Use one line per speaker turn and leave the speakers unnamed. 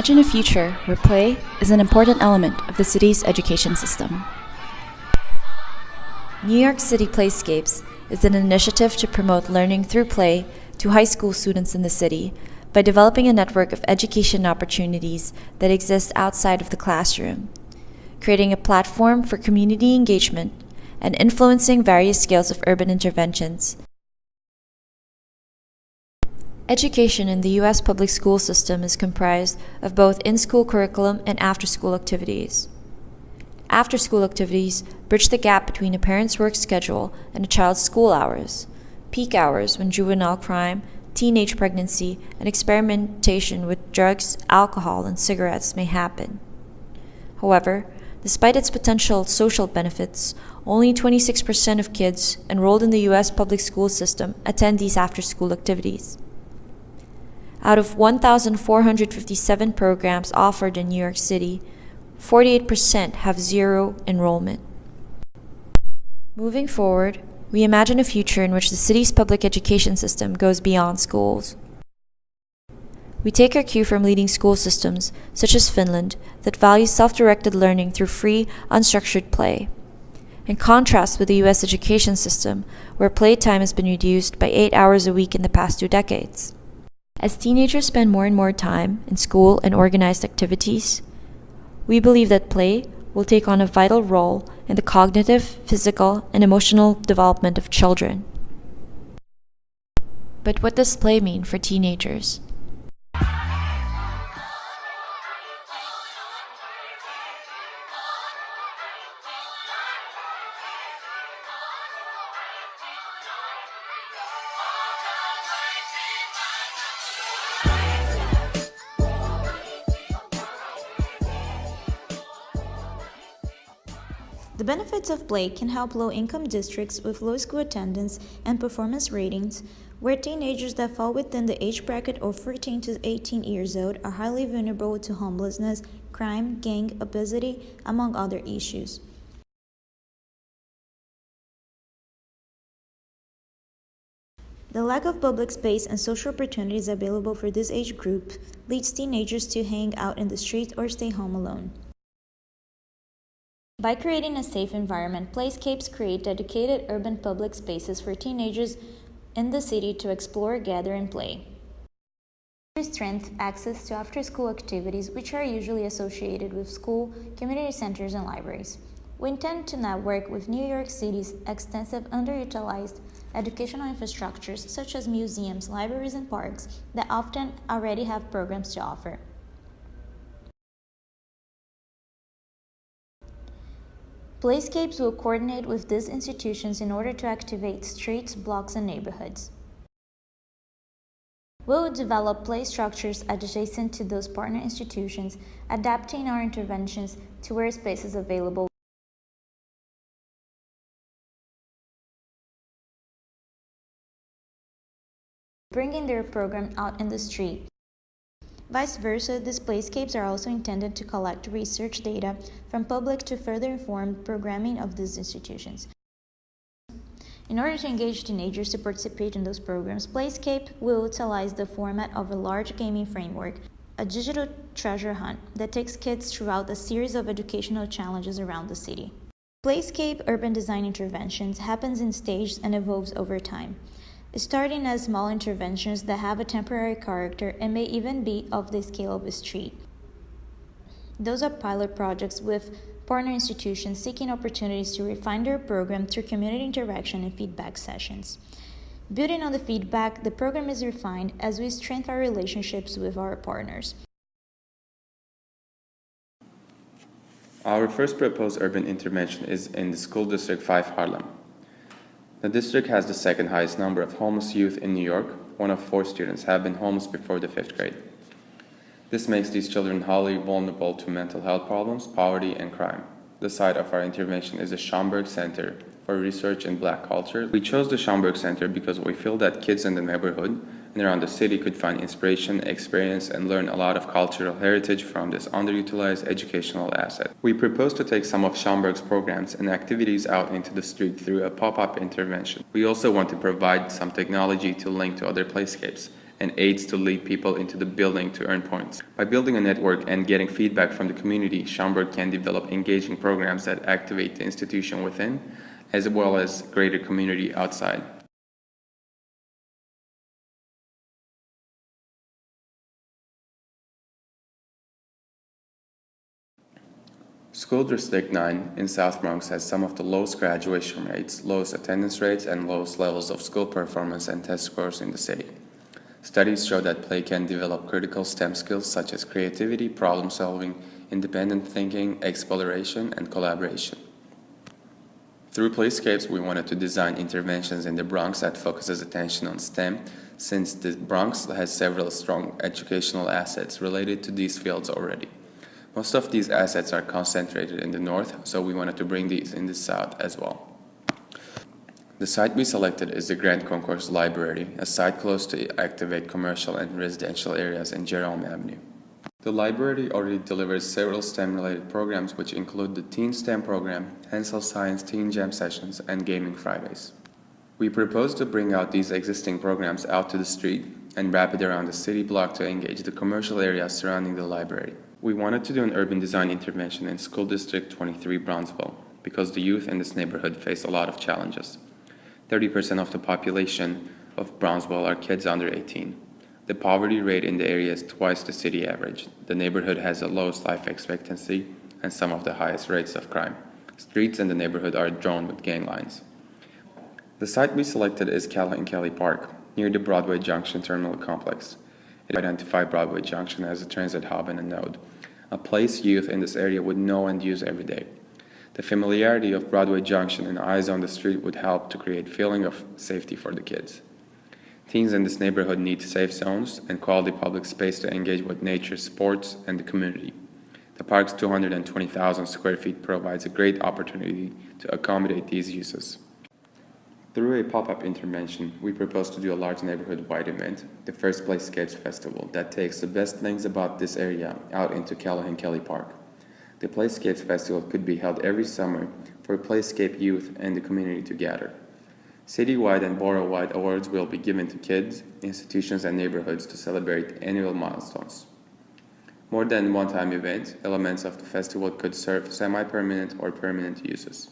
Imagine a future where play is an important element of the city's education system. New York City Playscapes is an initiative to promote learning through play to high school students in the city by developing a network of education opportunities that exist outside of the classroom, creating a platform for community engagement, and influencing various scales of urban interventions. Education in the U.S. public school system is comprised of both in-school curriculum and after-school activities. After-school activities bridge the gap between a parent's work schedule and a child's school hours, peak hours when juvenile crime, teenage pregnancy, and experimentation with drugs, alcohol, and cigarettes may happen. However, despite its potential social benefits, only 26% of kids enrolled in the U.S. public school system attend these after-school activities. Out of 1,457 programs offered in New York City, 48% have zero enrollment. Moving forward, we imagine a future in which the city's public education system goes beyond schools. We take our cue from leading school systems, such as Finland, that value self-directed learning through free, unstructured play. In contrast with the U.S. education system, where playtime has been reduced by 8 hours a week in the past 2 decades. As teenagers spend more and more time in school and organized activities, we believe that play will take on a vital role in the cognitive, physical, and emotional development of children. But what does play mean for teenagers?
The benefits of play can help low-income districts with low school attendance and performance ratings, where teenagers that fall within the age bracket of 14 to 18 years old are highly vulnerable to homelessness, crime, gang, obesity, among other issues. The lack of public space and social opportunities available for this age group leads teenagers to hang out in the streets or stay home alone. By creating a safe environment, Playscapes create dedicated urban public spaces for teenagers in the city to explore, gather, and play. Strength access to after-school activities, which are usually associated with school, community centers, and libraries. We intend to network with New York City's extensive underutilized educational infrastructures, such as museums, libraries, and parks, that often already have programs to offer. Playscapes will coordinate with these institutions in order to activate streets, blocks, and neighborhoods. We will develop play structures adjacent to those partner institutions, adapting our interventions to where space is available. Bringing their program out in the street. Vice versa, these playscapes are also intended to collect research data from public to further inform programming of these institutions. In order to engage teenagers to participate in those programs, Playscape will utilize the format of a large gaming framework, a digital treasure hunt that takes kids throughout a series of educational challenges around the city. Playscape urban design interventions happens in stages and evolves over time, starting as small interventions that have a temporary character and may even be of the scale of a street. Those are pilot projects with partner institutions seeking opportunities to refine their program through community interaction and feedback sessions. Building on the feedback, the program is refined as we strengthen our relationships with our partners.
Our first proposed urban intervention is in the School District 5 Harlem. The district has the second highest number of homeless youth in New York. 1 of 4 students have been homeless before the 5th grade. This makes these children highly vulnerable to mental health problems, poverty, and crime. The site of our intervention is the Schomburg Center for Research in Black Culture. We chose the Schomburg Center because we feel that kids in the neighborhood and around the city could find inspiration, experience, and learn a lot of cultural heritage from this underutilized educational asset. We propose to take some of Schomburg's programs and activities out into the street through a pop-up intervention. We also want to provide some technology to link to other playscapes and aids to lead people into the building to earn points. By building a network and getting feedback from the community, Schaumburg can develop engaging programs that activate the institution within, as well as greater community outside. School District 9 in South Bronx has some of the lowest graduation rates, lowest attendance rates, and lowest levels of school performance and test scores in the city. Studies show that play can develop critical STEM skills such as creativity, problem solving, independent thinking, exploration, and collaboration. Through Playscapes, we wanted to design interventions in the Bronx that focuses attention on STEM, since the Bronx has several strong educational assets related to these fields already. Most of these assets are concentrated in the north, so we wanted to bring these in the south as well. The site we selected is the Grand Concourse Library, a site close to activate commercial and residential areas in Jerome Avenue. The library already delivers several STEM-related programs which include the Teen STEM program, Hansel Science Teen Jam Sessions, and Gaming Fridays. We propose to bring out these existing programs out to the street and wrap it around the city block to engage the commercial areas surrounding the library. We wanted to do an urban design intervention in School District 23 Bronzeville because the youth in this neighborhood face a lot of challenges. 30% of the population of Bronzeville are kids under 18. The poverty rate in the area is twice the city average. The neighborhood has the lowest life expectancy and some of the highest rates of crime. Streets in the neighborhood are drawn with gang lines. The site we selected is Callahan Kelly Park, near the Broadway Junction Terminal Complex. It identifies Broadway Junction as a transit hub and a node, a place youth in this area would know and use every day. The familiarity of Broadway Junction and eyes on the street would help to create a feeling of safety for the kids. Teens in this neighborhood need safe zones and quality public space to engage with nature, sports, and the community. The park's 220,000 square feet provides a great opportunity to accommodate these uses. Through a pop-up intervention, we propose to do a large neighborhood-wide event, the first Playscapes Festival, that takes the best things about this area out into Callahan Kelly Park. The Playscapes Festival could be held every summer for Playscape youth and the community to gather. Citywide and borough-wide awards will be given to kids, institutions, and neighborhoods to celebrate annual milestones. More than one-time event, elements of the festival could serve semi-permanent or permanent uses.